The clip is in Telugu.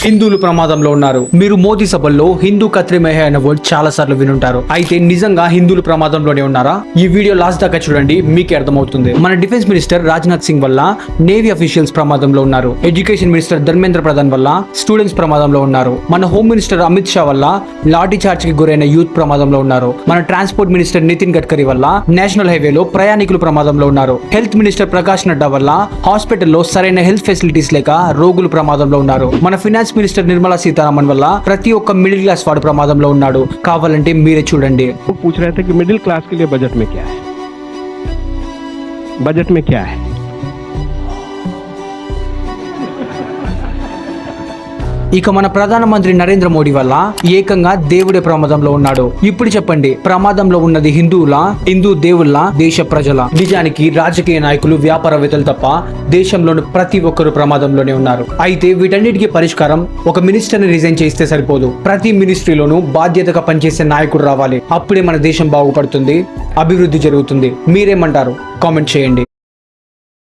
హిందువులు ప్రమాదంలో ఉన్నారు. మీరు మోదీ సభల్లో హిందూ కత్రి మెహే అనే వర్డ్ చాలా సార్లు వినుంటారు. అయితే నిజంగా హిందువులు ప్రమాదంలోనే ఉన్నారా? ఈ వీడియో లాస్ట్ దాకా చూడండి, మీకే అర్థమవుతుంది. మన డిఫెన్స్ మినిస్టర్ రాజ్నాథ్ సింగ్ వల్ల నేవీ అఫీషియల్స్ ప్రమాదంలో ఉన్నారు. ఎడ్యుకేషన్ మినిస్టర్ ధర్మేంద్ర ప్రధాన్ వల్ల స్టూడెంట్స్ ప్రమాదంలో ఉన్నారు. మన హోమ్ మినిస్టర్ అమిత్ షా వల్ల లాఠీ చార్జ్ కి గురైన యూత్ ప్రమాదంలో ఉన్నారు. మన ట్రాన్స్పోర్ట్ మినిస్టర్ నితిన్ గడ్కరీ వల్ల నేషనల్ హైవేలో ప్రయాణికులు ప్రమాదంలో ఉన్నారు. హెల్త్ మినిస్టర్ ప్రకాష్ నడ్డా వల్ల హాస్పిటల్లో సరైన హెల్త్ ఫెసిలిటీస్ లేక రోగులు ప్రమాదంలో ఉన్నారు. మన ఫైనాన్స్ మినిస్టర్ నిర్మలా సీతారామన్ వల్ల ప్రతి ఒక్క మిడిల్ క్లాస్ వాడు ప్రమాదంలో ఉన్నాడు. కావాలంటే మీరే చూడండి. पूछ रहे थे कि मिडिल क्लास के लिए बजट में क्या है, बजट में क्या है। ఇక మన ప్రధానమంత్రి నరేంద్ర మోడీ వల్ల ఏకంగా దేవుడే ప్రమాదంలో ఉన్నాడు. ఇప్పుడు చెప్పండి, ప్రమాదంలో ఉన్నది హిందువులా, హిందూ దేవుళ్ళ, దేశ ప్రజల? నిజానికి రాజకీయ నాయకులు, వ్యాపారవేత్తలు తప్ప దేశంలోని ప్రతి ఒక్కరు ప్రమాదంలోనే ఉన్నారు. అయితే వీటన్నిటికీ పరిష్కారం ఒక మినిస్టర్ని రిజైన్ చేస్తే సరిపోదు. ప్రతి మినిస్ట్రీలోనూ బాధ్యతగా పనిచేసే నాయకుడు రావాలి. అప్పుడే మన దేశం బాగుపడుతుంది, అభివృద్ధి జరుగుతుంది. మీరేమంటారు? కామెంట్ చేయండి.